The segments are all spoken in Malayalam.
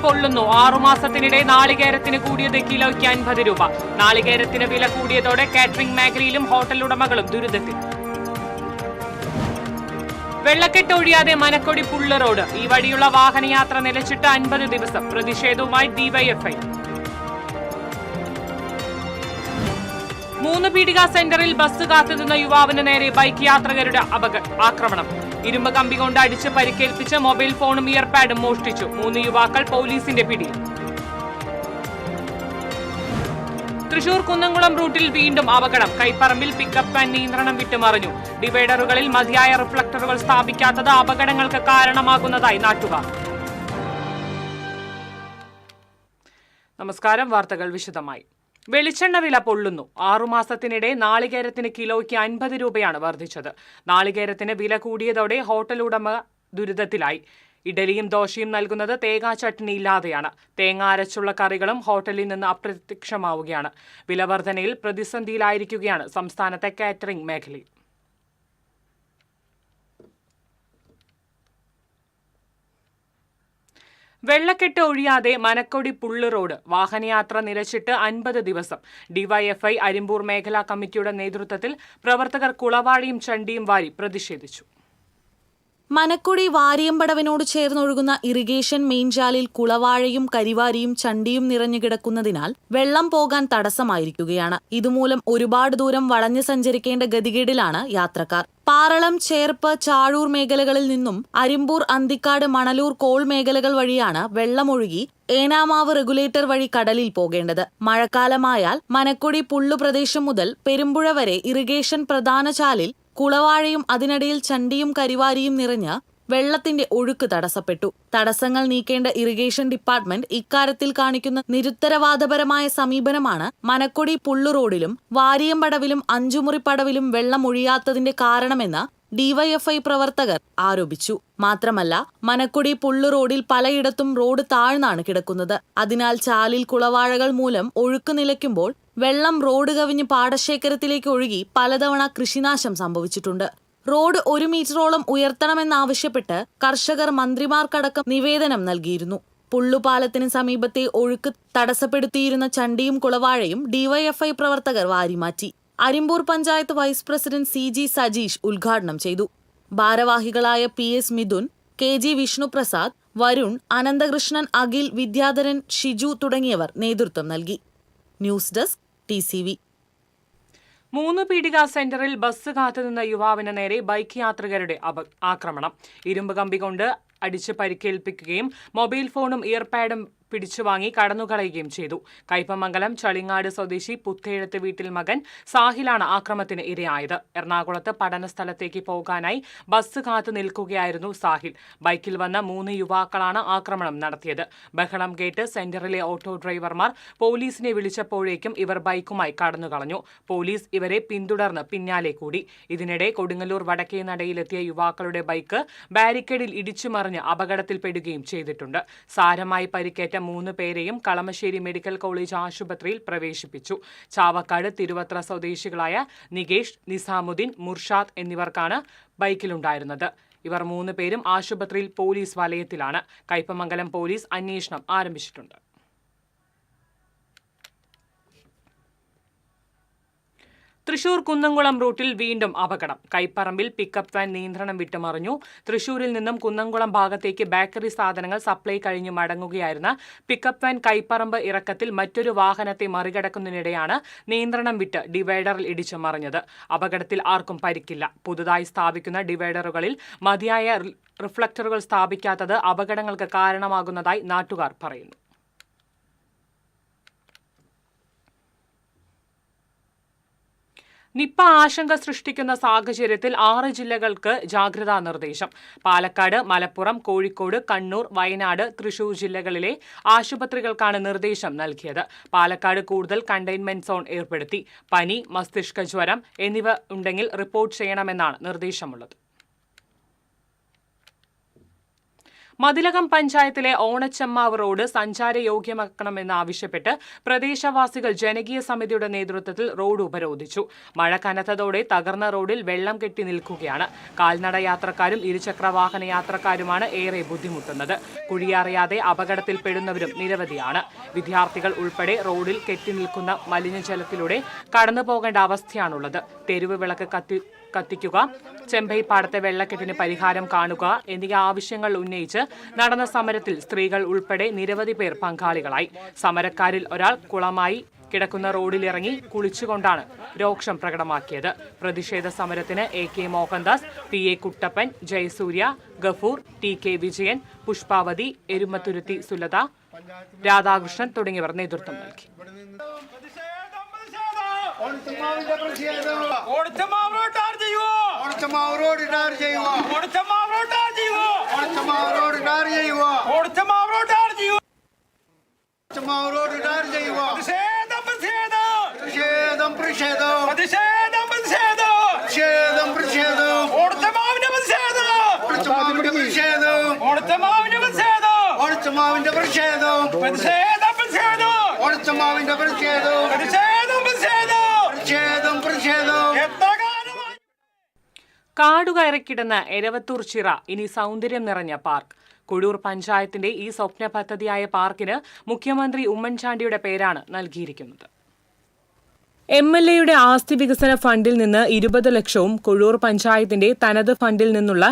പൊള്ളുന്നു. 6 മാസത്തിനിടെ നാളികേരത്തിന് കൂടിയത് കിലോയ്ക്ക് 50 രൂപ. നാളികേരത്തിന് വില കൂടിയതോടെ കാറ്ററിംഗ് മേഖലയിലും ഹോട്ടൽ ഉടമകളും ദുരിതത്തിൽ. വെള്ളക്കെട്ട് ഒഴിയാതെ മനക്കൊടി പുള്ള് റോഡ്. ഈ വഴിയുള്ള വാഹനയാത്ര നിലച്ചിട്ട് 50 ദിവസം. പ്രതിഷേധവുമായി ഡിവൈഎഫ്ഐ. 3 പീടിക സെന്ററിൽ ബസ് കാത്തുനിന്ന യുവാവിന് നേരെ ബൈക്ക് യാത്രികരുടെ ആക്രമണം. ഇരുമ്പ് കമ്പി കൊണ്ട് അടിച്ച് പരിക്കേൽപ്പിച്ച് മൊബൈൽ ഫോണും ഇയർപാഡും മോഷ്ടിച്ചു. 3 യുവാക്കൾ പോലീസിന്റെ പിടിയിൽ. തൃശൂർ കുന്നംകുളം റൂട്ടിൽ വീണ്ടും അപകടം. കൈപ്പറമ്പിൽ പിക്കപ്പ് വാൻ നിയന്ത്രണം വിട്ടുമറിഞ്ഞു. ഡിവൈഡറുകളിൽ മതിയായ റിഫ്ലക്ടറുകൾ സ്ഥാപിക്കാത്തത് അപകടങ്ങൾക്ക് കാരണമാകുന്നതായി നാട്ടുകാർ. നമസ്കാരം. വാർത്തകൾ വിശദമായി. വെളിച്ചെണ്ണ വില പൊള്ളുന്നു. 6 മാസത്തിനിടെ നാളികേരത്തിന് കിലോയ്ക്ക് 50 രൂപയാണ് വർദ്ധിച്ചത്. നാളികേരത്തിന് വില കൂടിയതോടെ ഹോട്ടൽ ഉടമ ദുരിതത്തിലായി. ഇഡലിയും ദോശയും നൽകുന്നത് തേങ്ങാ ചട്നി ഇല്ലാതെയാണ്. തേങ്ങ അരച്ചുള്ള കറികളും ഹോട്ടലിൽ നിന്ന് അപ്രത്യക്ഷമാവുകയാണ്. വിലവർധനയിൽ പ്രതിസന്ധിയിലായിരിക്കുകയാണ് സംസ്ഥാനത്തെ കാറ്ററിംഗ് മേഖലയിൽ. വെള്ളക്കെട്ട് ഒഴിയാതെ മനക്കൊടി പുള്ള് റോഡ്. വാഹനയാത്ര നിലച്ചിട്ട് 50 ദിവസം. ഡിവൈഎഫ്ഐ അരിമ്പൂർ മേഖലാ കമ്മിറ്റിയുടെ നേതൃത്വത്തിൽ പ്രവർത്തകർ കുളവാഴിയും ചണ്ടിയും വാരി പ്രതിഷേധിച്ചു. മനക്കൊടി വാരിയമ്പടവിനോട് ചേർന്നൊഴുകുന്ന ഇറിഗേഷൻ മെയിൻചാലിൽ കുളവാഴയും കരിവാരിയും ചണ്ടിയും നിറഞ്ഞു കിടക്കുന്നതിനാൽ വെള്ളം പോകാൻ തടസ്സമായിരിക്കുകയാണ്. ഇതുമൂലം ഒരുപാട് ദൂരം വളഞ്ഞു സഞ്ചരിക്കേണ്ട ഗതികേടിലാണ് യാത്രക്കാർ. പാറളം, ചേർപ്പ്, ചാഴൂർ മേഖലകളിൽ നിന്നും അരിമ്പൂർ, അന്തിക്കാട്, മണലൂർ, കോൾ മേഖലകൾ വഴിയാണ് വെള്ളമൊഴുകി ഏനാമാവ് റെഗുലേറ്റർ വഴി കടലിൽ പോകേണ്ടത്. മഴക്കാലമായാൽ മനക്കൊടി പുള്ളുപ്രദേശം മുതൽ പെരുമ്പുഴ വരെ ഇറിഗേഷൻ പ്രധാന ചാലിൽ കുളവാഴയും അതിനിടയിൽ ചണ്ടിയും കരിവാരിയും നിറഞ്ഞ് വെള്ളത്തിന്റെ ഒഴുക്ക് തടസ്സപ്പെട്ടു. തടസ്സങ്ങൾ നീക്കേണ്ട ഇറിഗേഷൻ ഡിപ്പാർട്ട്മെന്റ് ഇക്കാര്യത്തിൽ കാണിക്കുന്ന നിരുത്തരവാദപരമായ സമീപനമാണ് മനക്കൊടി പുള്ളു റോഡിലും വാരിയമ്പടവിലും അഞ്ചുമുറിപ്പടവിലും വെള്ളം ഒഴിയാത്തതിന്റെ കാരണമെന്ന് ഡിവൈഎഫ്ഐ പ്രവർത്തകർ ആരോപിച്ചു. മാത്രമല്ല, മനക്കൊടി പുള്ളു റോഡിൽ പലയിടത്തും റോഡ് താഴ്ന്നാണ് കിടക്കുന്നത്. അതിനാൽ ചാലിൽ കുളവാഴകൾ മൂലം ഒഴുക്ക് നിലയ്ക്കുമ്പോൾ വെള്ളം റോഡ് കവിഞ്ഞ് പാടശേഖരത്തിലേക്ക് ഒഴുകി പലതവണ കൃഷിനാശം സംഭവിച്ചിട്ടുണ്ട്. റോഡ് 1 മീറ്ററോളം ഉയർത്തണമെന്നാവശ്യപ്പെട്ട് കർഷകർ മന്ത്രിമാർക്കടക്കം നിവേദനം നൽകിയിരുന്നു. പുള്ളുപാലത്തിന് സമീപത്തെ ഒഴുക്ക് തടസ്സപ്പെടുത്തിയിരുന്ന ചണ്ടിയും കുളവാഴയും ഡിവൈഎഫ്ഐ പ്രവർത്തകർ വാരിമാറ്റി. Arimpur panchayat vice president CG Sajeesh ഉദ്ഘാടനം ചെയ്തു. ഭാരവാഹികളായ PS മിഥുൻ, KG വിഷ്ണുപ്രസാദ്, വരുൺ, അനന്തകൃഷ്ണൻ, അഖിൽ, വിദ്യാധരൻ, ഷിജു തുടങ്ങിയവർ നേതൃത്വം നൽകി. News desk TCV. 3 പീടിക സെന്ററിൽ ബസ് കാത്തുനിന്ന യുവാവിന് നേരെ ബൈക്ക് യാത്രികരുടെ ആക്രമണം. ഇരുമ്പ് കമ്പി കൊണ്ട് അടിച്ച് പരിക്കേൽപ്പിക്കുകയും മൊബൈൽ ഫോണും ഇയർപാഡും പിടിച്ചുവാങ്ങി കടന്നുകളയുകയും ചെയ്തു. കയ്പമംഗലം ചളിങ്ങാട് സ്വദേശി പുത്തേഴത്ത് വീട്ടിൽ മകൻ സാഹിലാണ് ആക്രമണത്തിന് ഇരയായത്. എറണാകുളത്ത് പഠന സ്ഥലത്തേക്ക് പോകാനായി ബസ് കാത്തു നിൽക്കുകയായിരുന്നു സാഹിൽ. ബൈക്കിൽ വന്ന 3 യുവാക്കളാണ് ആക്രമണം നടത്തിയത്. ബഹളം കേട്ട് സെന്ററിലെ ഓട്ടോ ഡ്രൈവർമാർ പോലീസിനെ വിളിച്ചപ്പോഴേക്കും ഇവർ ബൈക്കുമായി കടന്നുകളഞ്ഞു. പോലീസ് ഇവരെ പിന്തുടർന്ന് പിന്നാലെ കൂടി. ഇതിനിടെ കൊടുങ്ങല്ലൂർ വടക്കേ നടയിലെത്തിയ യുവാക്കളുടെ ബൈക്ക് ബാരിക്കേഡിൽ ഇടിച്ചുമറിഞ്ഞ് അപകടത്തിൽപ്പെടുകയും ചെയ്തിട്ടുണ്ട്. സാരമായി പരിക്കേറ്റ 3 പേരെയും കളമശ്ശേരി മെഡിക്കൽ കോളേജ് ആശുപത്രിയിൽ പ്രവേശിപ്പിച്ചു. ചാവക്കാട്, തിരുവത്ര സ്വദേശികളായ നികേഷ്, നിസാമുദ്ദീൻ, മുർഷാദ് എന്നിവർക്കാണ് ബൈക്കിലുണ്ടായിരുന്നത്. ഇവർ 3 പേരും ആശുപത്രിയിൽ പോലീസ് വലയത്തിലാണ്. കയ്പമംഗലം പോലീസ് അന്വേഷണം ആരംഭിച്ചിട്ടുണ്ട്. തൃശൂർ കുന്നംകുളം റൂട്ടിൽ വീണ്ടും അപകടം. കൈപ്പറമ്പിൽ പിക്കപ്പ് വാൻ നിയന്ത്രണം വിട്ടുമറിഞ്ഞു. തൃശൂരിൽ നിന്നും കുന്നംകുളം ഭാഗത്തേക്ക് ബേക്കറി സാധനങ്ങൾ സപ്ലൈ കഴിഞ്ഞ് മടങ്ങുകയായിരുന്ന പിക്കപ്പ് വാൻ കൈപ്പറമ്പ് ഇറക്കത്തിൽ മറ്റൊരു വാഹനത്തെ മറികടക്കുന്നതിനിടെയാണ് നിയന്ത്രണം വിട്ട് ഡിവൈഡറിൽ ഇടിച്ചു മറിഞ്ഞത്. അപകടത്തിൽ ആർക്കും പരിക്കില്ല. പുതുതായി സ്ഥാപിക്കുന്ന ഡിവൈഡറുകളിൽ മതിയായ റിഫ്ലക്ടറുകൾ സ്ഥാപിക്കാത്തത് അപകടങ്ങൾക്ക് കാരണമാകുന്നതായി നാട്ടുകാർ പറയുന്നു. നിപ്പ ആശങ്ക സൃഷ്ടിക്കുന്ന സാഹചര്യത്തിൽ 6 ജില്ലകൾക്ക് ജാഗ്രതാ നിർദ്ദേശം. പാലക്കാട്, മലപ്പുറം, കോഴിക്കോട്, കണ്ണൂർ, വയനാട്, തൃശൂർ ജില്ലകളിലെ ആശുപത്രികൾക്കാണ് നിർദ്ദേശം നൽകിയത്. പാലക്കാട് കൂടുതൽ കണ്ടെയ്ൻമെന്റ് സോൺ ഏർപ്പെടുത്തി. പനി, മസ്തിഷ്ക ജ്വരം എന്നിവ ഉണ്ടെങ്കിൽ റിപ്പോർട്ട് ചെയ്യണമെന്നാണ് നിർദ്ദേശമുള്ളത്. മതിലകം പഞ്ചായത്തിലെ ഓണച്ചമ്മാവ് റോഡ് സഞ്ചാരയോഗ്യമാക്കണമെന്നാവശ്യപ്പെട്ട് പ്രദേശവാസികൾ ജനകീയ സമിതിയുടെ നേതൃത്വത്തിൽ റോഡ് ഉപരോധിച്ചു. മഴ കനത്തതോടെ തകർന്ന റോഡിൽ വെള്ളം കെട്ടി നിൽക്കുകയാണ്. കാൽനട യാത്രക്കാരും ഇരുചക്രവാഹന യാത്രക്കാരുമാണ് ഏറെ ബുദ്ധിമുട്ടുന്നത്. കുഴിയറിയാതെ അപകടത്തിൽപ്പെടുന്നവരും നിരവധിയാണ്. വിദ്യാർത്ഥികൾ ഉൾപ്പെടെ റോഡിൽ കെട്ടിനിൽക്കുന്ന മലിനജലത്തിലൂടെ കടന്നു പോകേണ്ട അവസ്ഥയാണുള്ളത്. തെരുവ് വിളക്ക് കത്തിക്കുക, ചെമ്പൈപ്പാടത്തെ വെള്ളക്കെട്ടിന് പരിഹാരം കാണുക എന്നീ ആവശ്യങ്ങൾ ഉന്നയിച്ച് നടന്ന സമരത്തിൽ സ്ത്രീകൾ ഉൾപ്പെടെ നിരവധി പേർ പങ്കാളികളായി. സമരക്കാരിൽ ഒരാൾ കുളമായി കിടക്കുന്ന റോഡിലിറങ്ങി കുളിച്ചുകൊണ്ടാണ് രോക്ഷം പ്രകടമാക്കിയത്. പ്രതിഷേധ സമരത്തിന് AK Mohandas, PA Kuttappan, Jayasurya, Gafoor, TK Vijayan, Pushpavati, Erumathuruthi Sulatha, Radhakrishnan തുടങ്ങിയവർ നേതൃത്വം നൽകി. കാടുകയറിക്കിടന്ന എരവത്തൂർ ചിറ ഇനി സൗന്ദര്യം നിറഞ്ഞ പാർക്ക്. കൊടൂർ പഞ്ചായത്തിന്റെ ഈ സ്വപ്ന പദ്ധതിയായ പാർക്കിന് മുഖ്യമന്ത്രി ഉമ്മൻചാണ്ടിയുടെ പേരാണ് നൽകിയിരിക്കുന്നത്. MLAയുടെ ആസ്തി വികസന ഫണ്ടിൽ നിന്ന് 20 ലക്ഷവും കൊഴൂർ പഞ്ചായത്തിന്റെ തനത് ഫണ്ടിൽ നിന്നുള്ള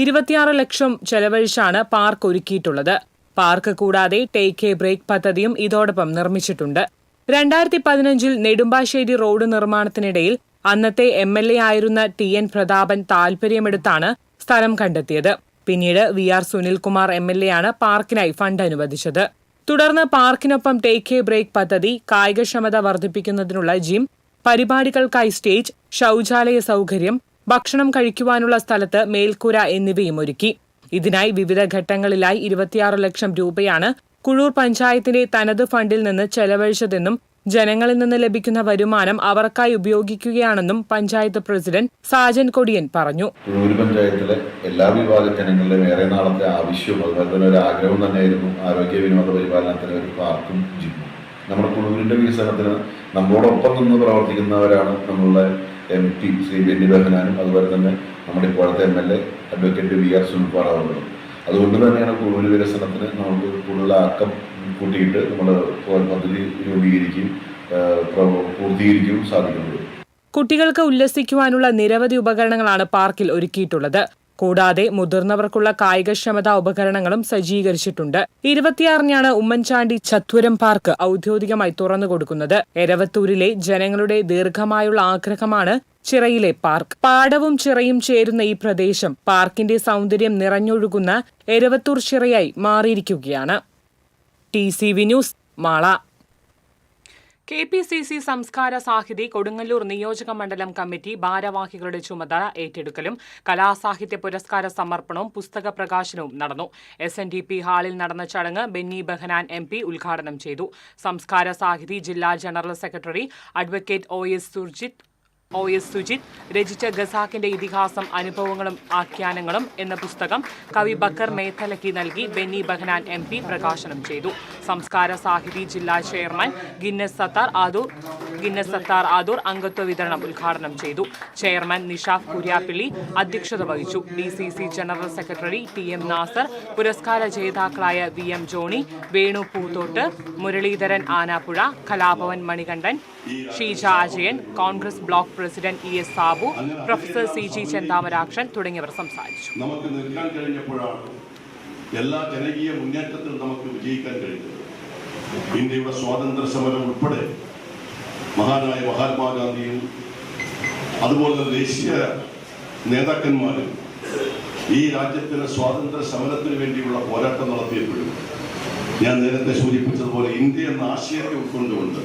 26 ലക്ഷം ചെലവഴിച്ചാണ് പാർക്ക് ഒരുക്കിയിട്ടുള്ളത്. പാർക്ക് കൂടാതെ ടേക്ക് എ ബ്രേക്ക് പദ്ധതിയും ഇതോടൊപ്പം നിർമ്മിച്ചിട്ടുണ്ട്. 2015 നെടുമ്പാശ്ശേരി റോഡ് നിർമ്മാണത്തിനിടയിൽ അന്നത്തെ MLA ആയിരുന്ന TN പ്രതാപൻ താൽപര്യമെടുത്താണ് സ്ഥലം കണ്ടെത്തിയത്. പിന്നീട് VR സുനിൽകുമാർ MLA ആണ് പാർക്കിനായി ഫണ്ട് അനുവദിച്ചത്. തുടർന്ന് പാർക്കിനൊപ്പം ടേക്ക് എ ബ്രേക്ക് പദ്ധതി, കായികക്ഷമത വർദ്ധിപ്പിക്കുന്നതിനുള്ള ജിം, പരിപാടികൾക്കായി സ്റ്റേജ്, ശൌചാലയ സൗകര്യം, ഭക്ഷണം കഴിക്കുവാനുള്ള സ്ഥലത്ത് മേൽക്കൂര എന്നിവയും ഒരുക്കി. ഇതിനായി വിവിധ ഘട്ടങ്ങളിലായി 26 ലക്ഷം രൂപയാണ് കുഴൂർ പഞ്ചായത്തിന്റെ തനത് ഫണ്ടിൽ നിന്ന് ചെലവഴിച്ചതെന്നും ജനങ്ങളിൽ നിന്ന് ലഭിക്കുന്ന വരുമാനം അവർക്കായി ഉപയോഗിക്കുകയാണെന്നും പഞ്ചായത്ത് പ്രസിഡന്റ് സാജൻ കൊടിയൻ പറഞ്ഞു. കുഴൂർ പഞ്ചായത്തിലെ എല്ലാ വിഭാഗ ജനങ്ങളുടെയും ഏറെ നാളത്തെ ആവശ്യവും അതുപോലെ തന്നെ ഒരു ആഗ്രഹവും തന്നെയായിരുന്നു ആരോഗ്യ വിനോദ പരിപാലനത്തിന് ഒരു പാർക്കും ജിമ്മും. നമ്മുടെ കുഴൂരിന്റെ വികസനത്തിന് നമ്മളോടൊപ്പം നിന്ന് പ്രവർത്തിക്കുന്നവരാണ് നമ്മളുടെ MP ശ്രീ ബെന്നി ബെഹനാനും അതുപോലെ തന്നെ നമ്മുടെ ഇപ്പോഴത്തെ MLA അഡ്വക്കേറ്റ് VR സുനിൽകുമാർ അവர்களுം. അതുകൊണ്ട് തന്നെയാണ് കുഴൂർ വികസനത്തിന് നമുക്ക് കൂടുതൽ ആക്കം കൂട്ടിയിട്ട് നമ്മൾ പദ്ധതി രൂപീകരിക്കുകയും പൂർത്തീകരിക്കുകയും സാധിക്കുന്നത്. കുട്ടികൾക്ക് ഉല്ലസിക്കുവാനുള്ള നിരവധി ഉപകരണങ്ങളാണ് പാർക്കിൽ ഒരുക്കിയിട്ടുള്ളത്. കൂടാതെ മുതിർന്നവർക്കുള്ള കായികക്ഷമതാ ഉപകരണങ്ങളും സജ്ജീകരിച്ചിട്ടുണ്ട്. 26-നാണ് ഉമ്മൻചാണ്ടി ചത്വരം പാർക്ക് ഔദ്യോഗികമായി തുറന്നുകൊടുക്കുന്നത്. എരവത്തൂരിലെ ജനങ്ങളുടെ ദീർഘമായുള്ള ആഗ്രഹമാണ് ചിറയിലെ പാർക്ക്. പാടവും ചിറയും ചേരുന്ന ഈ പ്രദേശം പാർക്കിന്റെ സൗന്ദര്യം നിറഞ്ഞൊഴുകുന്ന എരവത്തൂർ ചിറയായി മാറിയിരിക്കുകയാണ്. TCV news, Mala. KPCC സംസ്കാര സാഹിതി കൊടുങ്ങല്ലൂർ നിയോജക മണ്ഡലം കമ്മിറ്റി ഭാരവാഹികളുടെ ചുമതല ഏറ്റെടുക്കലും കലാസാഹിത്യ പുരസ്കാര സമർപ്പണവും പുസ്തക പ്രകാശനവും നടന്നു. SNDP ഹാളിൽ നടന്ന ചടങ്ങ് ബെന്നി ബെഹനാൻ MP ഉദ്ഘാടനം ചെയ്തു. സംസ്കാര സാഹിതി ജില്ലാ general secretary advocate OS Sujith രചിച്ച ഖസാക്കിന്റെ ഇതിഹാസം, അനുഭവങ്ങളും ആഖ്യാനങ്ങളും എന്ന പുസ്തകം കവി ബക്കർ മേത്തലയ്ക്ക് നൽകി ബെന്നി ബെഹനാൻ MP പ്രകാശനം ചെയ്തു. സംസ്കാര സാഹിതി ജില്ലാ ചെയർമാൻ ഗിന്നസ് സത്താർ ആദൂർ അംഗത്വ വിതരണം ഉദ്ഘാടനം ചെയ്തു. ചെയർമാൻ നിഷാഫ് കുര്യാപ്പിള്ളി അധ്യക്ഷത വഹിച്ചു. DCC general secretary TM Nasar, പുരസ്കാര ജേതാക്കളായ VM Johny, Venu Poothottu, Muraleedharan Anappuzha, Kalabhavan Manikandan, Sheeja Ajayan, Congress block president ES Sabu, professor CG Chenthamarakshan തുടങ്ങിയവർ സംസാരിച്ചു. നമുക്ക് നിൽക്കാൻ കഴിഞ്ഞപ്പോഴാണ് എല്ലാ ജനകീയ മുന്നേറ്റത്തിലും നമുക്ക് വിജയിക്കാൻ കഴിഞ്ഞത്. ഇന്ത്യയുടെ സ്വാതന്ത്ര്യ സമരം ഉൾപ്പെടെ മഹാനായ മഹാത്മാഗാന്ധിയും അതുപോലെ ദേശീയ നേതാക്കന്മാരും ഈ രാജ്യത്തിന് സ്വാതന്ത്ര്യ സമരത്തിന് വേണ്ടിയുള്ള പോരാട്ടം നടത്തിയപ്പോഴും ഞാൻ നേരത്തെ സൂചിപ്പിച്ചതുപോലെ ഇന്ത്യ എന്ന ആശയത്തെ ഉൾക്കൊണ്ടുകൊണ്ട്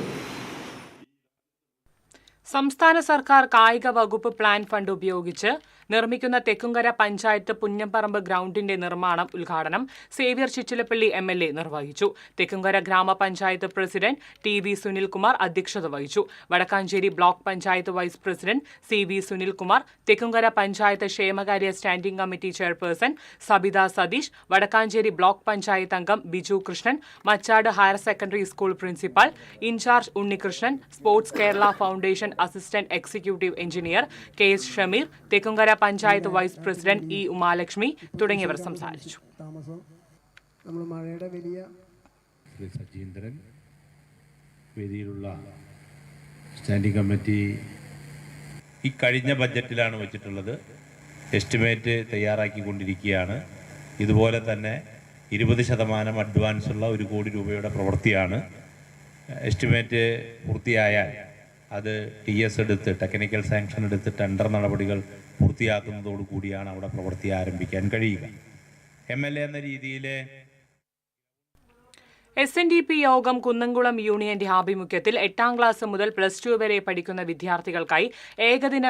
സംസ്ഥാന സർക്കാർ കായിക വകുപ്പ് പ്ലാൻ ഫണ്ട് ഉപയോഗിച്ച് നിർമ്മിക്കുന്ന തെക്കുംകര പഞ്ചായത്ത് പുന്നംപറമ്പ് ഗ്രൗണ്ടിന്റെ നിർമ്മാണം ഉദ്ഘാടനം സേവ്യർ ചിറ്റിലപ്പള്ളി MLA നിർവഹിച്ചു. തെക്കുംകര ഗ്രാമപഞ്ചായത്ത് പ്രസിഡന്റ് TV സുനിൽകുമാർ അധ്യക്ഷത വഹിച്ചു. Vadakkanchery block panchayat vice president CV Sunilkumar, Thekkumkara panchayat ക്ഷേമകാര്യ standing committee chairperson Sabitha Satheesh, Vadakkanchery block panchayat അംഗം Biju Krishnan, Machad higher secondary school principal in charge Unnikrishnan, sports Kerala foundation assistant executive engineer KS Shameer, Thekkumkara panchayat vice president E Umalakshmi തുടങ്ങിയവർ സംസാരിച്ചു. ശ്രീ സജീന്ദ്രൻ, വേദിയിലുള്ള സ്റ്റാൻഡിംഗ് കമ്മിറ്റി ഈ കഴിഞ്ഞ ബഡ്ജറ്റിലാണ് വെച്ചിട്ടുള്ളത്. എസ്റ്റിമേറ്റ് തയ്യാറാക്കിക്കൊണ്ടിരിക്കുകയാണ്. ഇതുപോലെ തന്നെ 20% അഡ്വാൻസ് ഉള്ള 1 കോടി രൂപയുടെ പ്രവൃത്തിയാണ്. എസ്റ്റിമേറ്റ് പൂർത്തിയായാൽ അത് TS എടുത്ത് ടെക്നിക്കൽ സാങ്ഷൻ എടുത്ത് ടെൻഡർ നടപടികൾ പൂർത്തിയാക്കുന്നതോടു കൂടിയാണ് അവിടെ പ്രവൃത്തി ആരംഭിക്കാൻ കഴിയുക. MLA എന്ന രീതിയിൽ SNDP യോഗം കുന്നംകുളം യൂണിയന്റെ ആഭിമുഖ്യത്തിൽ 8ാം ക്ലാസ് മുതൽ +2 വരെ പഠിക്കുന്ന വിദ്യാർത്ഥികൾക്കായി ഏകദിന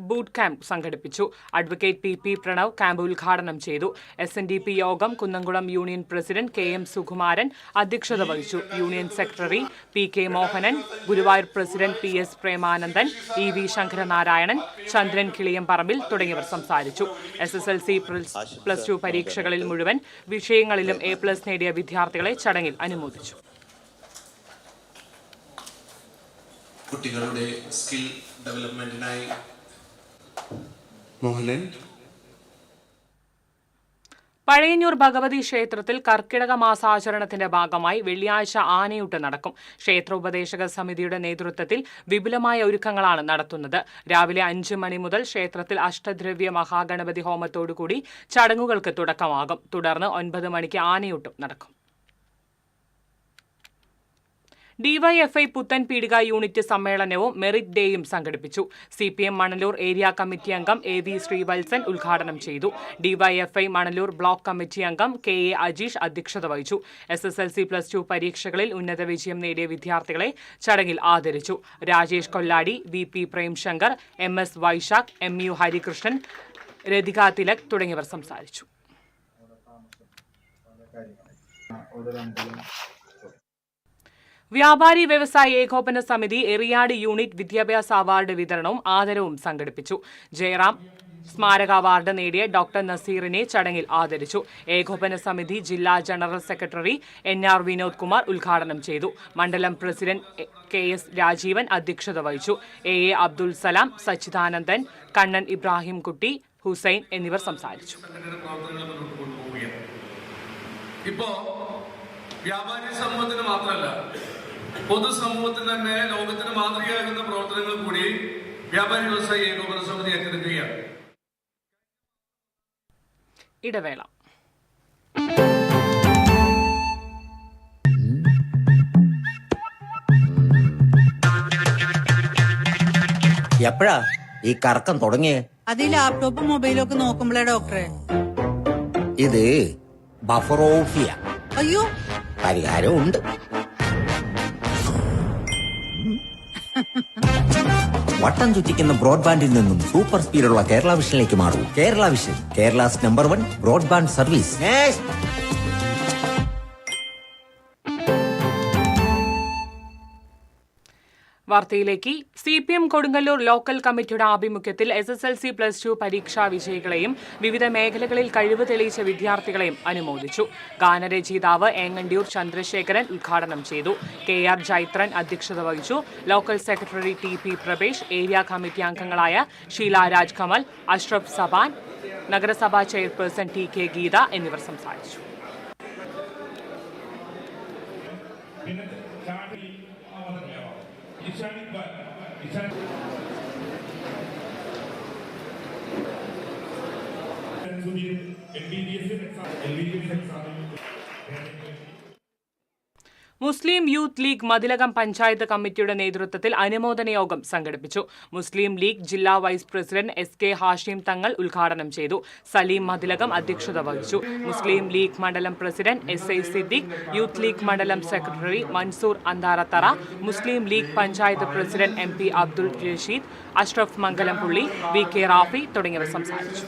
ബൂട്ട് ക്യാമ്പ് സംഘടിപ്പിച്ചു. അഡ്വക്കേറ്റ് PP പ്രണവ് ക്യാമ്പ് ഉദ്ഘാടനം ചെയ്തു. SNDP യോഗം Kunnamkulam union president KM Sukumaran അധ്യക്ഷത വഹിച്ചു. Union secretary PK Mohanan, Guruvayur president PS Premanandan, EV Sankaranarayanan, Chandran Kiliyamparambil തുടങ്ങിയവർ സംസാരിച്ചു. SSLC +2 പരീക്ഷകളിൽ മുഴുവൻ വിഷയങ്ങളിലും A+ നേടിയ വിദ്യാർത്ഥികളെ ചടങ്ങിൽ അനുമോദിച്ചു. കുട്ടികളുടെ സ്കിൽ ഡെവലപ്മെന്റിനായി മോഹനൻ. പഴയന്നൂർ ഭഗവതി ക്ഷേത്രത്തിൽ കർക്കിടക മാസാചരണത്തിന്റെ ഭാഗമായി വെള്ളിയാഴ്ച ആനയൂട്ട് നടക്കും. ക്ഷേത്രോപദേശക സമിതിയുടെ നേതൃത്വത്തിൽ വിപുലമായ ഒരുക്കങ്ങളാണ് നടത്തുന്നത്. രാവിലെ 5 മണി മുതൽ ക്ഷേത്രത്തിൽ അഷ്ടദ്രവ്യ മഹാഗണപതി ഹോമത്തോടുകൂടി ചടങ്ങുകൾക്ക് തുടക്കമാകും. തുടർന്ന് 9 മണിക്ക് ആനയൂട്ടും നടക്കും. DYFI പുത്തൻ പീടിക യൂണിറ്റ് സമ്മേളനവും മെറിറ്റ് ഡേയും സംഘടിപ്പിച്ചു. CPM മണലൂർ ഏരിയ കമ്മിറ്റി അംഗം AV ശ്രീവത്സൻ ഉദ്ഘാടനം ചെയ്തു. DYFI മണലൂർ ബ്ലോക്ക് കമ്മിറ്റി അംഗം KA അജീഷ് അധ്യക്ഷത വഹിച്ചു. SSLC +2 പരീക്ഷകളിൽ ഉന്നത വിജയം നേടിയ വിദ്യാർത്ഥികളെ ചടങ്ങിൽ ആദരിച്ചു. Rajesh കൊല്ലാടി, VP Premshankar, MS Vaishakh, MU Harikrishnan, Rathika Tilak തുടങ്ങിയവർ സംസാരിച്ചു. വ്യാപാരി വ്യവസായ ഏകോപന സമിതി എറിയാട് യൂണിറ്റ് വിദ്യാഭ്യാസ അവാർഡ് വിതരണവും ആദരവും സംഘടിപ്പിച്ചു. ജയറാം സ്മാരക അവാർഡ് നേടിയ ഡോക്ടർ നസീറിനെ ചടങ്ങിൽ ആദരിച്ചു. ഏകോപന സമിതി ജില്ലാ general secretary NR Vinod Kumar ഉദ്ഘാടനം ചെയ്തു. മണ്ഡലം പ്രസിഡന്റ് KS രാജീവൻ അധ്യക്ഷത വഹിച്ചു. AA അബ്ദുൽ സലാം, സച്ചിദാനന്ദൻ, കണ്ണൻ ഇബ്രാഹിം കുട്ടി, ഹുസൈൻ എന്നിവർ സംസാരിച്ചു. ഇപ്പോ വ്യാപാരി സമൂഹത്തിന് മാത്രമല്ല, പൊതുസമൂഹത്തിന് തന്നെ ലോകത്തിന് മാതൃകയാകുന്ന പ്രവർത്തനങ്ങൾ കൂടി വ്യാപാരി വ്യവസായ ഏകോപന സമിതി ഏറ്റെടുക്കുകയാണ്. ഇടവേള. എപ്പോഴാ ഈ കറക്കം തുടങ്ങിയേ? അത് ലാപ്ടോപ്പും മൊബൈലും ഒക്കെ നോക്കുമ്പോഴേ ഡോക്ടറെ. ഇത് ബഫറോഫിയ. അയ്യോ, പരിഹാരമുണ്ട്. വട്ടം ചുറ്റിക്കുന്ന ബ്രോഡ്ബാൻഡിൽ നിന്നും സൂപ്പർ സ്പീഡുള്ള കേരള വിഷനിലേക്ക് മാറൂ. Kerala vision, Kerala's number 1 broadband service. വാർത്തയിലേക്ക്. CPM കൊടുങ്ങല്ലൂർ ലോക്കൽ കമ്മിറ്റിയുടെ ആഭിമുഖ്യത്തിൽ SSLC +2 പരീക്ഷാ വിജയികളെയും വിവിധ മേഖലകളിൽ കഴിവ് തെളിയിച്ച വിദ്യാർത്ഥികളെയും അനുമോദിച്ചു. ഗാനരചയിതാവ് ഏങ്ങണ്ടിയൂർ ചന്ദ്രശേഖരൻ ഉദ്ഘാടനം ചെയ്തു. KR ജൈത്രൻ അധ്യക്ഷത വഹിച്ചു. Local secretary TP Prabhesh, area committee അംഗങ്ങളായ ഷീല രാജ് കമൽ, അഷ്റഫ് സബാൻ, നഗരസഭാ ചെയർപേഴ്സൺ TK ഗീത എന്നിവർ സംസാരിച്ചു. മുസ്ലിം യൂത്ത് ലീഗ് മതിലകം പഞ്ചായത്ത് കമ്മിറ്റിയുടെ നേതൃത്വത്തിൽ അനുമോദന യോഗം സംഘടിപ്പിച്ചു. മുസ്ലിം ലീഗ് ജില്ലാ vice president SK Hashim Thangal ഉദ്ഘാടനം ചെയ്തു. സലീം മതിലകം അധ്യക്ഷത വഹിച്ചു. മുസ്ലിം ലീഗ് മണ്ഡലം president SI Siddique, youth league മണ്ഡലം secretary Mansoor Antharathara, Muslim league panchayat president MP Abdul Rasheed, Ashraf Mangalampully, VK Rafi തുടങ്ങിയവർ സംസാരിച്ചു.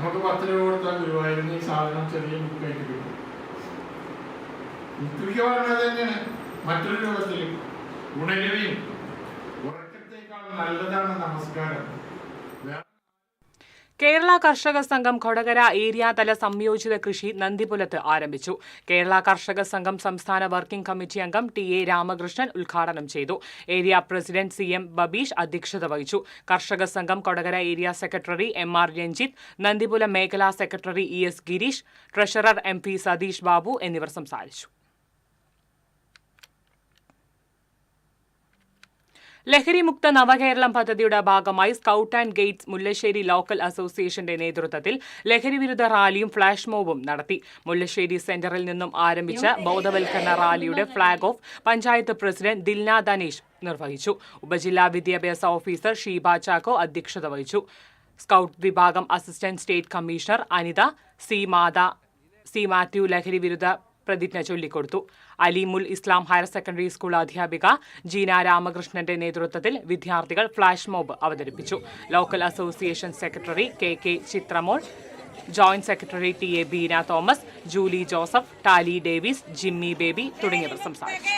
നമുക്ക് 10 രൂപ കൊടുത്താൽ ഗുരുവായൂരിൽ ഈ സാധനം ചെറിയ ബുക്കായിട്ട് കിട്ടും. മിക്ക പറഞ്ഞത് തന്നെയാണ് മറ്റൊരു രൂപത്തിൽ ഉണരുകയും ഉറക്കത്തേക്കാൾ നല്ലതാണ് നമസ്കാരം. കേരള കർഷക സംഘം കൊടകര ഏരിയ തല സംയോജിത കൃഷി നന്ദിപുലത്ത് ആരംഭിച്ചു. കേരള കർഷക സംഘം സംസ്ഥാന വർക്കിംഗ് കമ്മിറ്റി അംഗം TA രാമകൃഷ്ണൻ ഉദ്ഘാടനം ചെയ്തു. ഏരിയ പ്രസിഡന്റ് CM ബബീഷ് അധ്യക്ഷത വഹിച്ചു. കർഷക സംഘം Kodakara area secretary MR Ranjith, Nandipulam മേഖലാ secretary ES Gireesh, treasurer MP Satheesh Babu എന്നിവർ സംസാരിച്ചു. ലഹരിമുക്ത നവകേരളം പദ്ധതിയുടെ ഭാഗമായി scout and guides Mullassery local അസോസിയേഷന്റെ നേതൃത്വത്തിൽ ലഹരിവിരുദ്ധ റാലിയും ഫ്ളാഷ് മോബും നടത്തി. മുല്ലശ്ശേരി സെന്ററിൽ നിന്നും ആരംഭിച്ച ബോധവൽക്കരണ റാലിയുടെ flag off panchayat president Dilna Danesh നിർവഹിച്ചു. ഉപജില്ലാ വിദ്യാഭ്യാസ ഓഫീസർ ഷീബ ചാക്കോ അധ്യക്ഷത വഹിച്ചു. സ്കൌട്ട് വിഭാഗം assistant state commissioner Anitha C Mathew ലഹരിവിരുദ്ധ പ്രതിജ്ഞ ചൊല്ലിക്കൊടുത്തു. Alimul Islam higher secondary school അധ്യാപിക ജീന രാമകൃഷ്ണന്റെ നേതൃത്വത്തിൽ വിദ്യാർത്ഥികൾ ഫ്ളാഷ് മോബ് അവതരിപ്പിച്ചു. Local association secretary KK Chithramol, joint secretary TA Beena Thomas, Julie Joseph, Tali Davis, Jimmy Baby തുടങ്ങിയവർ സംസാരിച്ചു.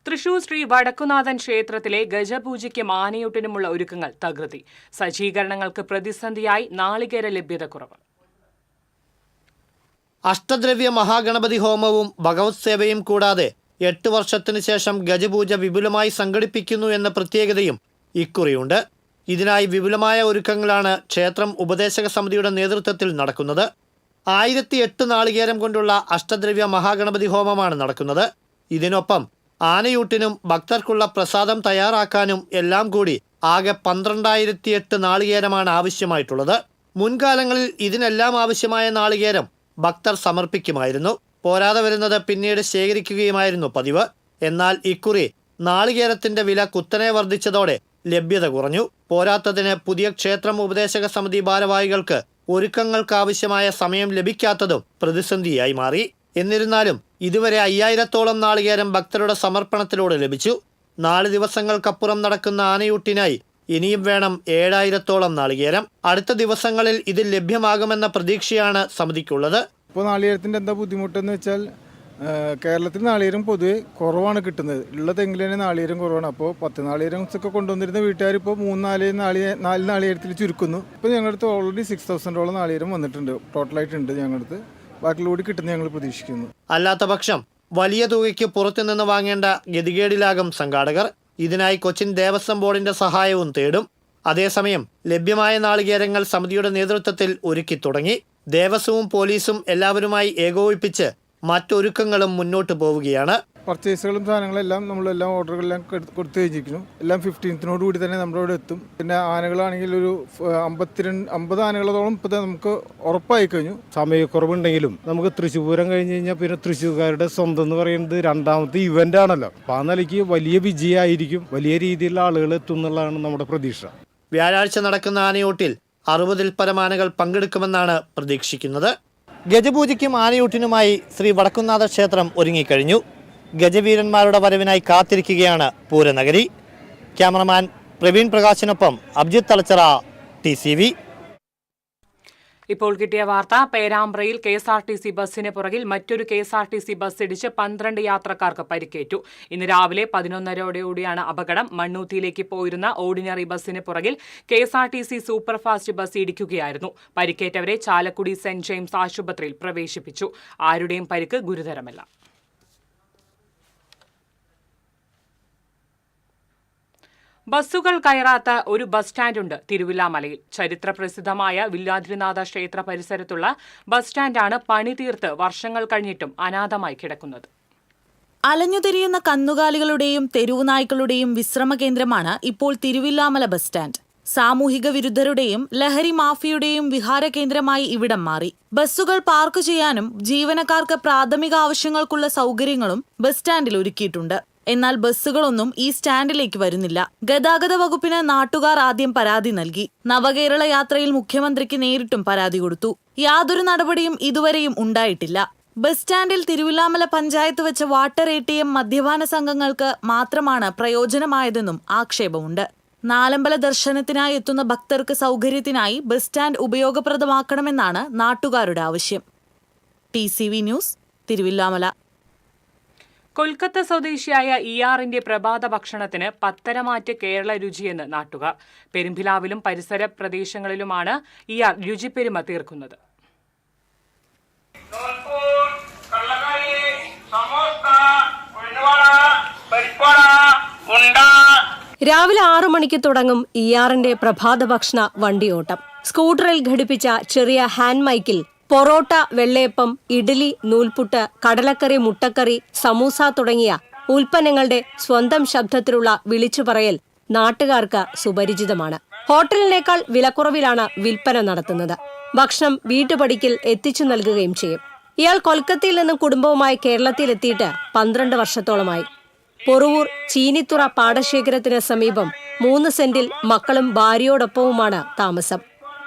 തൃശൂർ ശ്രീ വടക്കുനാഥൻ ക്ഷേത്രത്തിലെ ഗജപൂജയ്ക്കും ആനയൂട്ടിനുമുള്ള ഒരുക്കങ്ങൾ തകൃതി. സജ്ജീകരണങ്ങൾക്ക് പ്രതിസന്ധിയായി നാളികേര ലഭ്യത കുറവ്. അഷ്ടദ്രവ്യ മഹാഗണപതി ഹോമവും ഭഗവത് സേവയും കൂടാതെ 8 വർഷത്തിനു ശേഷം ഗജപൂജ വിപുലമായി സംഘടിപ്പിക്കുന്നു എന്ന പ്രത്യേകതയും ഇക്കുറിയുണ്ട്. ഇതിനായി വിപുലമായ ഒരുക്കങ്ങളാണ് ക്ഷേത്രം ഉപദേശക സമിതിയുടെ നേതൃത്വത്തിൽ നടക്കുന്നത്. 1008 നാളികേരം കൊണ്ടുള്ള അഷ്ടദ്രവ്യ മഹാഗണപതി ഹോമമാണ് നടക്കുന്നത്. ഇതിനൊപ്പം ആനയൂട്ടിനും ഭക്തർക്കുള്ള പ്രസാദം തയ്യാറാക്കാനും എല്ലാം കൂടി ആകെ 12,008 നാളികേരമാണ് ആവശ്യമായിട്ടുള്ളത്. മുൻകാലങ്ങളിൽ ഇതിനെല്ലാം ആവശ്യമായ നാളികേരം ഭക്തർ സമർപ്പിക്കുമായിരുന്നു. പോരാതെ വരുന്നത് പിന്നീട് ശേഖരിക്കുകയുമായിരുന്നു പതിവ്. എന്നാൽ ഇക്കുറി നാളികേരത്തിന്റെ വില കുത്തനെ വർദ്ധിച്ചതോടെ ലഭ്യത കുറഞ്ഞു. പോരാത്തതിന് പുതിയ ക്ഷേത്രം ഉപദേശക സമിതി ഭാരവാഹികൾക്ക് ഒരുക്കങ്ങൾക്കാവശ്യമായ സമയം ലഭിക്കാത്തതും പ്രതിസന്ധിയായി മാറി. എന്നിരുന്നാലും ഇതുവരെ 5000-ഓളം നാളികേരം ഭക്തരുടെ സമർപ്പണത്തിലൂടെ ലഭിച്ചു. 4 ദിവസങ്ങൾക്കപ്പുറം നടക്കുന്ന ആനയൂട്ടിനായി ഇനിയും വേണം 7000-ഓളം നാളികേരം. അടുത്ത ദിവസങ്ങളിൽ ഇത് ലഭ്യമാകുമെന്ന പ്രതീക്ഷയാണ് സമിതിക്കുള്ളത്. ഇപ്പോൾ നാളികേരത്തിൻ്റെ എന്താ ബുദ്ധിമുട്ടെന്ന് വെച്ചാൽ കേരളത്തിൽ നാളികേരം പൊതുവെ കുറവാണ് കിട്ടുന്നത്. ഉള്ള തെങ്ങിൽ തന്നെ നാളികേരം കുറവാണ്. അപ്പോൾ 10 നാളികേരമൊക്കെ കൊണ്ടുവന്നിരുന്ന വീട്ടുകാർ ഇപ്പോൾ 4 നാളികേരത്തിൽ ചുരുക്കുന്നു. ഇപ്പോൾ ഞങ്ങളുടെ അടുത്ത് ഓൾറെഡി 6000-ഓളം നാളികേരം വന്നിട്ടുണ്ട്, ടോട്ടലായിട്ടുണ്ട് ഞങ്ങളുടെ അടുത്ത്. ബാക്കിലൂടെ കിട്ടുന്ന ഞങ്ങൾ പ്രതീക്ഷിക്കുന്നു. അല്ലാത്ത പക്ഷം വലിയ തുകയ്ക്ക് പുറത്തുനിന്ന് വാങ്ങേണ്ട ഗതികേടിലാകും സംഘാടകർ. ഇതിനായി കൊച്ചിൻ ദേവസ്വം ബോർഡിന്റെ സഹായവും തേടും. അതേസമയം ലഭ്യമായ നാളികേരങ്ങൾ സമിതിയുടെ നേതൃത്വത്തിൽ ഒരുക്കി തുടങ്ങി. ദേവസ്വവും പോലീസും എല്ലാവരുമായി ഏകോപിപ്പിച്ച് മറ്റൊരുക്കങ്ങളും മുന്നോട്ട് പോവുകയാണ്. പർച്ചേസുകളും സാധനങ്ങളെല്ലാം നമ്മളെല്ലാം ഓർഡറുകളെല്ലാം കൊടുത്തു കഴിഞ്ഞിരിക്കുന്നു. എല്ലാം 15-നോട് കൂടി തന്നെ നമ്മുടെ ഇവിടെ എത്തും. പിന്നെ ആനകളാണെങ്കിൽ ഒരു 50 ആനകളോളം ഇപ്പോൾ നമുക്ക് ഉറപ്പായി കഴിഞ്ഞു. സമയക്കുറവുണ്ടെങ്കിലും നമുക്ക് തൃശ്ശൂർ പൂരം കഴിഞ്ഞ് കഴിഞ്ഞാൽ പിന്നെ തൃശ്ശൂർക്കാരുടെ സ്വന്തം എന്ന് പറയുന്നത് രണ്ടാമത്തെ ഇവന്റ് ആണല്ലോ. അപ്പോൾ ആ നിലയ്ക്ക് വലിയ വിജയമായിരിക്കും, വലിയ രീതിയിലുള്ള ആളുകൾ എത്തും എന്നുള്ളതാണ് നമ്മുടെ പ്രതീക്ഷ. വ്യാഴാഴ്ച നടക്കുന്ന ആനയൂട്ടിൽ 60-ൽ പരം ആനകൾ പങ്കെടുക്കുമെന്നാണ് പ്രതീക്ഷിക്കുന്നത്. ഗജപൂജയ്ക്കും ആനയൂട്ടിനുമായി ശ്രീ വടക്കുന്നാഥ ക്ഷേത്രം ഒരുങ്ങിക്കഴിഞ്ഞു. ഗജവീരന്മാരുടെ വരവിനായി കാത്തിരിക്കുകയാണ് പൂരനഗരി. ക്യാമറമാൻ പ്രവീൺ പ്രകാശിനൊപ്പം അബ്ജിത്ത് തലച്ചറ, TCV. ഇപ്പോൾ കിട്ടിയ വാർത്ത. പേരാമ്പ്രയിൽ KSRTC ബസ്സിന് പുറകിൽ മറ്റൊരു KSRTC ബസ് ഇടിച്ച് 12 യാത്രക്കാർക്ക് പരിക്കേറ്റു. ഇന്ന് രാവിലെ 11:30ഓടെയാണ് അപകടം. മണ്ണൂത്തിയിലേക്ക് പോയിരുന്ന ഓർഡിനറി ബസ്സിന് പുറകിൽ KSRTC സൂപ്പർഫാസ്റ്റ് ബസ് ഇടിക്കുകയായിരുന്നു. പരിക്കേറ്റവരെ ചാലക്കുടി സെന്റ് ജെയിംസ് ആശുപത്രിയിൽ പ്രവേശിപ്പിച്ചു. ആരുടെയും പരിക്ക് ഗുരുതരമല്ല. ബസ്സുകൾ കയറാത്ത ഒരു ബസ് സ്റ്റാൻഡുണ്ട് തിരുവില്ലാമലയിൽ. ചരിത്രപ്രസിദ്ധമായ വില്ലാദ്രിനാഥ ക്ഷേത്ര പരിസരത്തുള്ള ബസ് സ്റ്റാൻഡാണ് പണി തീർത്ത് വർഷങ്ങൾ കഴിഞ്ഞിട്ടും അനാഥമായി കിടക്കുന്നത്. അലഞ്ഞുതിരിയുന്ന കന്നുകാലികളുടെയും തെരുവുനായ്ക്കളുടെയും വിശ്രമ കേന്ദ്രമാണ് ഇപ്പോൾ തിരുവില്ലാമല ബസ് സ്റ്റാൻഡ്. സാമൂഹിക വിരുദ്ധരുടെയും ലഹരി മാഫിയുടെയും വിഹാര കേന്ദ്രമായി ഇവിടം മാറി. ബസ്സുകൾ പാർക്ക് ചെയ്യാനും ജീവനക്കാർക്ക് പ്രാഥമിക ആവശ്യങ്ങൾക്കുള്ള സൗകര്യങ്ങളും ബസ് സ്റ്റാൻഡിൽ ഒരുക്കിയിട്ടുണ്ട്. എന്നാൽ ബസ്സുകളൊന്നും ഈ സ്റ്റാൻഡിലേക്ക് വരുന്നില്ല. ഗതാഗത വകുപ്പിന് നാട്ടുകാർ ആദ്യം പരാതി നൽകി. നവകേരള യാത്രയിൽ മുഖ്യമന്ത്രിക്ക് നേരിട്ടും പരാതി കൊടുത്തു. യാതൊരു നടപടിയും ഇതുവരെയും ഉണ്ടായിട്ടില്ല. ബസ് സ്റ്റാൻഡിൽ തിരുവില്ലാമല പഞ്ചായത്ത് വെച്ച വാട്ടർ ATM മദ്യപാന സംഘങ്ങൾക്ക് മാത്രമാണ് പ്രയോജനമായതെന്നും ആക്ഷേപമുണ്ട്. നാലമ്പല ദർശനത്തിനായി എത്തുന്ന ഭക്തർക്ക് സൗകര്യത്തിനായി ബസ് സ്റ്റാൻഡ് ഉപയോഗപ്രദമാക്കണമെന്നാണ് നാട്ടുകാരുടെ ആവശ്യം. TCV news, Thiruvilwamala. കൊൽക്കത്ത സ്വദേശിയായ ഇയാറിന്റെ പ്രഭാത ഭക്ഷണത്തിന് പത്തരമാറ്റ് കേരള രുചിയെന്ന് നാട്ടുകാർ. പെരുമ്പിലാവിലും പരിസര പ്രദേശങ്ങളിലുമാണ് ഇയാർ രുചിപ്പെരുമ തീർക്കുന്നത്. രാവിലെ 6 മണിക്ക് തുടങ്ങും ഇയാറിന്റെ പ്രഭാത ഭക്ഷണ വണ്ടിയോട്ടം. സ്കൂട്ടറിൽ ഘടിപ്പിച്ച ചെറിയ ഹാൻഡ് മൈക്കിൽ പൊറോട്ട, വെള്ളയപ്പം, ഇഡ്ഡലി, നൂൽപുട്ട്, കടലക്കറി, മുട്ടക്കറി, സമൂസ തുടങ്ങിയ ഉൽപ്പന്നങ്ങളുടെ സ്വന്തം ശബ്ദത്തിലുള്ള വിളിച്ചുപറയൽ നാട്ടുകാർക്ക് സുപരിചിതമാണ്. ഹോട്ടലിനേക്കാൾ വിലക്കുറവിലാണ് വിൽപ്പന നടത്തുന്നത്. ഭക്ഷണം വീട്ടുപടിക്കൽ എത്തിച്ചു നൽകുകയും ചെയ്യും. ഇയാൾ കൊൽക്കത്തയിൽ നിന്നും കുടുംബവുമായി കേരളത്തിലെത്തിയിട്ട് 12 വർഷത്തോളമായി. പൊറുവൂർ ചീനിത്തുറ പാടശേഖരത്തിന് സമീപം 3 സെന്റിൽ മക്കളും ഭാര്യയോടൊപ്പവുമാണ് താമസം.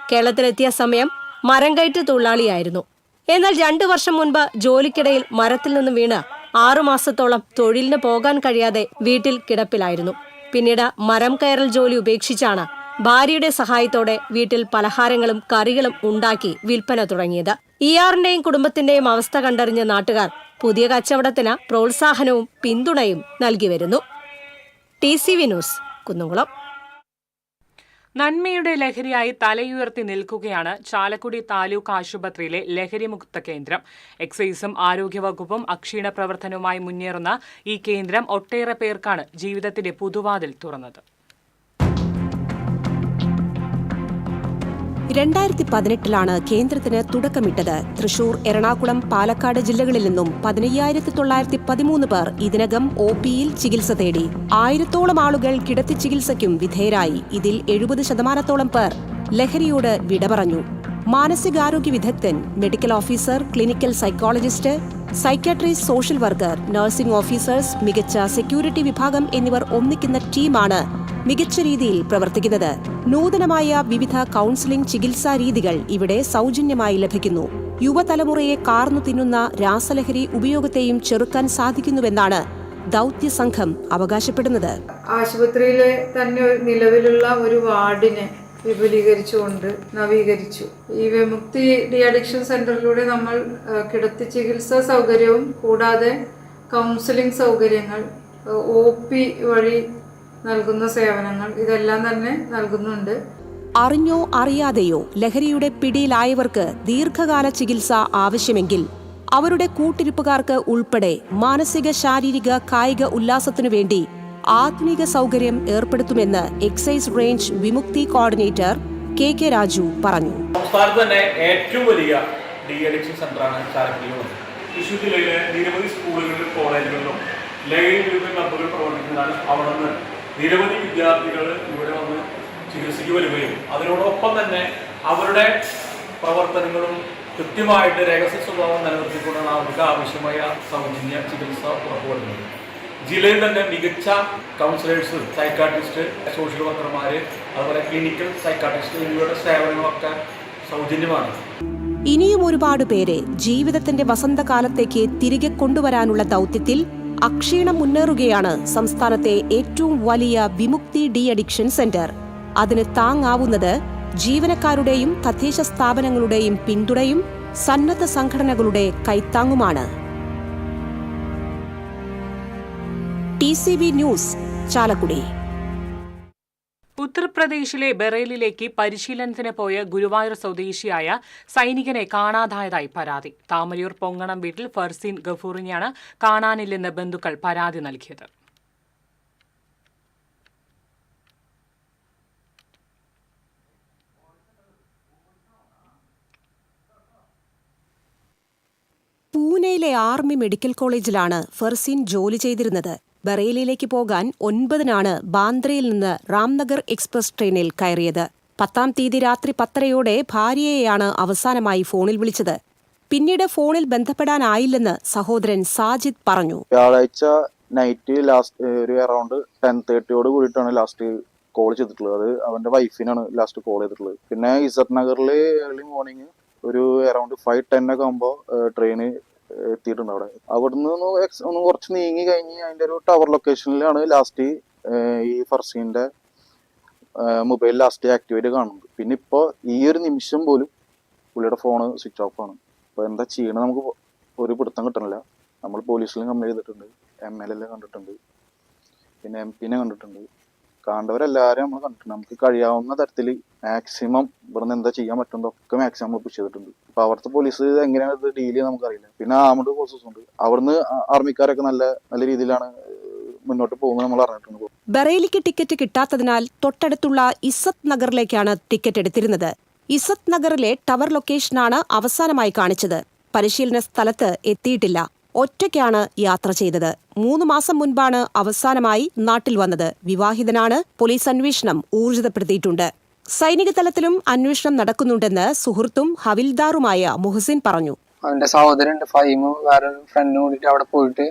കേരളത്തിലെത്തിയ സമയം മരം കയറ്റ് തൊഴിലാളിയായിരുന്നു. എന്നാൽ 2 വർഷം മുൻപ് ജോലിക്കിടയിൽ മരത്തിൽ നിന്നും വീണ് 6 മാസത്തോളം തൊഴിലിന് പോകാൻ കഴിയാതെ വീട്ടിൽ കിടപ്പിലായിരുന്നു. പിന്നീട് മരം കയറൽ ജോലി ഉപേക്ഷിച്ചാണ് ഭാര്യയുടെ സഹായത്തോടെ വീട്ടിൽ പലഹാരങ്ങളും കറികളും ഉണ്ടാക്കി വിൽപ്പന തുടങ്ങിയത്. ഇയാറിന്റെയും കുടുംബത്തിന്റെയും അവസ്ഥ കണ്ടറിഞ്ഞ നാട്ടുകാർ പുതിയ കച്ചവടത്തിന് പ്രോത്സാഹനവും പിന്തുണയും നൽകി വരുന്നു. TCV news, Kunnamkulam. നന്മയുടെ ലഹരിയായി തലയുയർത്തി നിൽക്കുകയാണ് ചാലക്കുടി താലൂക്ക് ആശുപത്രിയിലെ ലഹരിമുക്ത കേന്ദ്രം. എക്സൈസും ആരോഗ്യവകുപ്പും അക്ഷീണ പ്രവർത്തനവുമായി മുന്നേറുന്ന ഈ കേന്ദ്രം ഒട്ടേറെ പേർക്കാണ് ജീവിതത്തിന്റെ പുതുവാതിൽ തുറന്നത്. 2018 കേന്ദ്രത്തിന് തുടക്കമിട്ടത്. തൃശൂർ, എറണാകുളം, പാലക്കാട് ജില്ലകളിൽ നിന്നും 15,913 പേർ ഇതിനകം OPയിൽ ചികിത്സ തേടി. 1000-ഓളം ആളുകൾ കിടത്തി ചികിത്സയ്ക്കും വിധേയരായി. ഇതിൽ 70% പേർ ലഹരിയോട് വിട പറഞ്ഞു. മാനസികാരോഗ്യ വിദഗ്ധൻ, medical officer, clinical psychologist, psychiatrist, social worker, nursing officers, മികച്ച സെക്യൂരിറ്റി വിഭാഗം എന്നിവർ ഒന്നിക്കുന്ന ടീമാണ് മികച്ച രീതിയിൽ പ്രവർത്തിക്കുന്നത്. നൂതനമായ വിവിധ കൗൺസിലിംഗ് ചികിത്സാ രീതികൾ ഇവിടെ സൗജന്യമായി ലഭിക്കുന്നു. യുവതലമുറയെ കാർന്നു തിന്നുന്ന രാസലഹരി ഉപയോഗത്തെയും ചെറുക്കാൻ സാധിക്കുന്നുവെന്നാണ് ദൗത്യ സംഘം അവകാശപ്പെടുന്നത്. ആശുപത്രിയിലെ തന്നെ നിലവിലുള്ള ഒരു വാർഡിനെ വിപുലീകരിച്ചുകൊണ്ട് നവീകരിച്ചു. ഈ വിമുക്തി ഡി അഡിക്ഷൻ സെന്ററിലൂടെ നമ്മൾ കിടത്തി ചികിത്സാ സൗകര്യവും കൂടാതെ കൗൺസിലിംഗ് സൗകര്യങ്ങൾ, OP വഴി നൽകുന്ന സേവനങ്ങൾ ഇതെല്ലാം തന്നെ നൽകുന്നുണ്ട്. അറിഞ്ഞോ അറിയാതെയോ ലഹരിയുടെ പിടിയിലായവർക്ക് ദീർഘകാല ചികിത്സ ആവശ്യമെങ്കിൽ അവരുടെ കൂട്ടിരിപ്പുകാർക്ക് ഉൾപ്പെടെ മാനസിക, ശാരീരിക, കായിക ഉല്ലാസത്തിനു വേണ്ടി ആധുനിക സൗകര്യം ഏർപ്പെടുത്തുമെന്ന് എക്സൈസ് റേഞ്ച് വിമുക്തി കോർഡിനേറ്റർ KK രാജു പറഞ്ഞു. സംസ്ഥാനത്ത് തന്നെ ഏറ്റവും വലിയ ഡി അഡിക്ഷൻ സെന്ററാണ് ചാലക്കുടിയിലുള്ളത്. തൃശ്ശൂർ ജില്ലയിലെ നിരവധി സ്കൂളുകളിലും കോളേജുകളിലും ലഹരി വിരുദ്ധ ക്ലബ്ബുകൾ പ്രവർത്തിക്കുന്നതാണ്. അവിടെ നിന്ന് നിരവധി വിദ്യാർത്ഥികൾ ഇവിടെ വന്ന് ചികിത്സയ്ക്ക് വരികയും അതിനോടൊപ്പം തന്നെ അവരുടെ പ്രവർത്തനങ്ങളും കൃത്യമായിട്ട് രഹസ്യ സ്വഭാവം നിലനിർത്തിക്കൊണ്ടാണ് അവർക്ക് ആവശ്യമായ സൗജന്യ ചികിത്സ ഉറപ്പുവരുന്നത്. ജില്ലയിൽ തന്നെ മികച്ച കൗൺസിലേഴ്സ്, സൈക്കാട്രിസ്റ്റ്, സോഷ്യൽ വർക്കർമാർ, അതുപോലെ ക്ലിനിക്കൽ സൈക്കാട്രിസ്റ്റ് എന്നിവരുടെ സേവനങ്ങളൊക്കെ സൗജന്യമാണ്. ഇനിയും ഒരുപാട് പേരെ ജീവിതത്തിന്റെ വസന്തകാലത്തേക്ക് തിരികെ കൊണ്ടുവരാനുള്ള ദൗത്യത്തിൽ അക്ഷീണം മുന്നേറുകയാണ് സംസ്ഥാനത്തെ ഏറ്റവും വലിയ വിമുക്തി ഡി അഡിക്ഷൻ സെന്റർ. അതിന് താങ്ങാവുന്നത് ജീവനക്കാരുടെയും തദ്ദേശ സ്ഥാപനങ്ങളുടെയും പിന്തുണയും സന്നദ്ധ സംഘടനകളുടെ കൈത്താങ്ങുമാണ്. TCV news, Chalakudy. ഉത്തർപ്രദേശിലെ ബറേലിലേക്ക് പരിശീലനത്തിന് പോയ ഗുരുവായൂർ സ്വദേശിയായ സൈനികനെ കാണാതായതായി പരാതി. താമരയൂർ പൊങ്ങണം വീട്ടിൽ ഫർസീൻ ഗഫൂറിനെയാണ് കാണാനില്ലെന്ന് ബന്ധുക്കൾ പരാതി നൽകിയത്. പൂനെയിലെ ആർമി മെഡിക്കൽ കോളേജിലാണ് ഫർസീൻ ജോലി ചെയ്തിരുന്നത്. ബറേലിയിലേക്ക് പോകാൻ 9-നാണ് ബാന്ദ്രയിൽ നിന്ന് രാംനഗർ എക്സ്പ്രസ് ട്രെയിനിൽ കയറിയത്. 10-ാം തീയതി രാത്രി 10:30-യോടെ ഭാര്യയെയാണ് അവസാനമായി ഫോണിൽ വിളിച്ചത്. പിന്നീട് ഫോണിൽ ബന്ധപ്പെടാനായില്ലെന്ന് സഹോദരൻ സാജിദ് പറഞ്ഞു. വ്യാഴാഴ്ച നൈറ്റ് ലാസ്റ്റ് ഒരു അറൌണ്ട് 10:30 കൂടിയിട്ടാണ് ലാസ്റ്റ് കോൾ ചെയ്തിട്ടുള്ളത്. അത് അവന്റെ വൈഫിനാണ് ലാസ്റ്റ് കോൾ ചെയ്തിട്ടുള്ളത്. പിന്നെ ഇസത്ത് നഗറിൽ ഏർലി മോർണിംഗ് ഒരു അറൌണ്ട് 5:10 ഒക്കെ ആകുമ്പോൾ ട്രെയിന് എത്തിയിട്ടുണ്ട്. അവിടുന്ന് ഒന്ന് കുറച്ച് നീങ്ങി കഴിഞ്ഞ് അതിന്റെ ഒരു ടവർ ലൊക്കേഷനിലാണ് ലാസ്റ്റ് ഈ ഫർസീന്റെ മൊബൈൽ ലാസ്റ്റ് ആക്ടിവേറ്റ് കാണുന്നത്. പിന്നെ ഇപ്പോൾ ഈ ഒരു നിമിഷം പോലും പുള്ളിയുടെ ഫോണ് സ്വിച്ച് ഓഫ് ആണ്. അപ്പോൾ എന്താ ചെയ്യണത് നമുക്ക് ഒരു പിടുത്തം കിട്ടണില്ല. നമ്മൾ പോലീസിലും കംപ്ലൈൻറ്റ് ചെയ്തിട്ടുണ്ട്, MLA കണ്ടിട്ടുണ്ട്, പിന്നെ MP കണ്ടിട്ടുണ്ട്. കാണേണ്ടവരെല്ലാവരും നമ്മൾ കണ്ടിട്ടുണ്ട്. നമുക്ക് കഴിയാവുന്ന തരത്തിൽ മാക്സിമം ഇവിടുന്ന് എന്താ ചെയ്യാൻ പറ്റുന്നതൊക്കെ മാക്സിമം നമ്മൾ പുഷ് ചെയ്തിട്ടുണ്ട്. അപ്പോൾ അവിടുത്തെ പോലീസ് എങ്ങനെയാണ് ഇത് ഡീൽ ചെയ്യാൻ നമുക്കറിയില്ല. പിന്നെ ആർമഡ് ഫോഴ്സസ് ഉണ്ട്, അവിടുന്ന് ആർമിക്കാരൊക്കെ നല്ല രീതിയിലാണ് മുന്നോട്ട് പോകുന്നത് നമ്മൾ അറിഞ്ഞിട്ടുണ്ട്. ബറേലിക്ക് ടിക്കറ്റ് കിട്ടാത്തതിനാൽ തൊട്ടടുത്തുള്ള ഇസത്ത് നഗറിലേക്കാണ് ടിക്കറ്റ് എടുത്തിരുന്നത്. ഇസത്ത് നഗറിലെ ടവർ ലൊക്കേഷനാണ് അവസാനമായി കാണിച്ചത്. പരിശീലന സ്ഥലത്ത് എത്തിയിട്ടില്ല. ഒറ്റയ്ക്കാണ് യാത്ര ചെയ്തത്. 3 മാസം മുൻപാണ് അവസാനമായി നാട്ടിൽ വന്നത്. വിവാഹിതനാണ്. പോലീസ് അന്വേഷണം ഊർജിതപ്പെടുത്തിയിട്ടുണ്ട്. സൈനിക തലത്തിലും അന്വേഷണം നടക്കുന്നുണ്ടെന്ന് സുഹൃത്തും ഹവിൽദാറുമായ മുഹസിൻ പറഞ്ഞു. അവന്റെ സഹോദരൻ ഫൈമും വേറെ ഫ്രണ്ടും കൂടിയിട്ട് അവിടെ പോയിട്ട്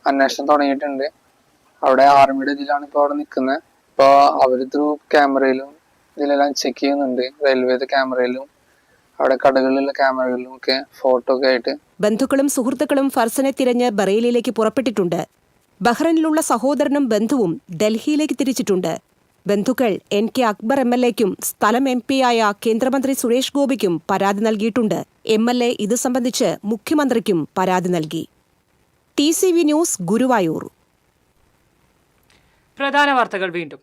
അന്വേഷണം തുടങ്ങിയിട്ടുണ്ട്. അവിടെ ആർമിയുടെ ഇതിലാണ് ഇപ്പോൾ അവിടെ നിൽക്കുന്നത്. ഇപ്പോൾ അവർ ത്രൂ ക്യാമറയിലും ഇതിലെല്ലാം ചെക്ക് ചെയ്യുന്നുണ്ട്. റെയിൽവേയുടെ ക്യാമറയിലും അവിടെ കടകളിലുള്ള ക്യാമറകളിലും ഒക്കെ ഫോട്ടോ ഒക്കെ ആയിട്ട്. ബന്ധുക്കളും സുഹൃത്തുക്കളും ഫർസനെ തിരഞ്ഞ് ബറേലിയിലേക്ക് പുറപ്പെട്ടിട്ടുണ്ട്. ബഹ്റൈനിലുള്ള സഹോദരനും ബന്ധുവും ഡൽഹിയിലേക്ക് തിരിച്ചിട്ടുണ്ട്. ബന്ധുക്കൾ NK അക്ബർ MLAയ്ക്കും സ്ഥലം MP-യായ കേന്ദ്രമന്ത്രി സുരേഷ് ഗോപിക്കും പരാതി നൽകിയിട്ടുണ്ട്. MLA ഇത് സംബന്ധിച്ച് മുഖ്യമന്ത്രിക്കും പരാതി നൽകി. TCV news, Guruvayur. പ്രധാന വാർത്തകൾ വീണ്ടും.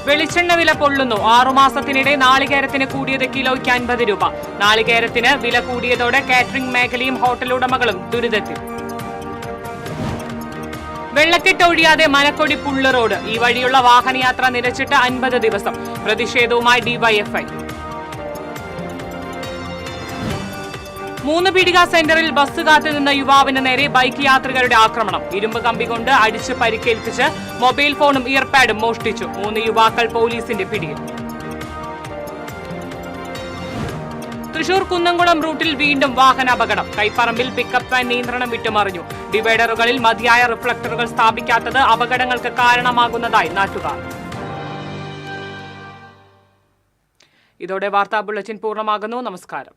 വെളിച്ചെണ്ണ വില പൊള്ളുന്നു. 6 മാസത്തിനിടെ നാളികേരത്തിന് കൂടിയത് കിലോയ്ക്ക് 50 രൂപ. നാളികേരത്തിന് വില കൂടിയതോടെ കാറ്ററിംഗ് മേഖലയും ഹോട്ടൽ ഉടമകളും ദുരിതത്തിൽ. വെള്ളക്കെട്ട് ഒഴിയാതെ മനക്കൊടി പുള്ള് റോഡ്. ഈ വഴിയുള്ള വാഹനയാത്ര നിലച്ചിട്ട് 50 ദിവസം. പ്രതിഷേധവുമായി DYFI. 3 പീടിക സെന്ററിൽ ബസ് കാത്തുനിന്ന യുവാവിന് നേരെ ബൈക്ക് യാത്രികരുടെ ആക്രമണം. ഇരുമ്പ് കമ്പി കൊണ്ട് അടിച്ച് പരിക്കേൽപ്പിച്ച് മൊബൈൽ ഫോണും ഇയർപാഡും മോഷ്ടിച്ചു. 3 യുവാക്കൾ പോലീസിന്റെ പിടിയിൽ. തൃശൂർ കുന്നംകുളം റൂട്ടിൽ വീണ്ടും വാഹനാപകടം. കൈപ്പറമ്പിൽ പിക്കപ്പ് വാൻ നിയന്ത്രണം വിട്ടുമറിഞ്ഞു. ഡിവൈഡറുകളിൽ മതിയായ റിഫ്ലക്ടറുകൾ സ്ഥാപിക്കാത്തത് അപകടങ്ങൾക്ക് കാരണമാകുന്നതായി നാട്ടുകാർ. ഇതോടെ വാർത്താ ബുള്ളറ്റിൻ പൂർണ്ണമാകുന്നു. നമസ്കാരം.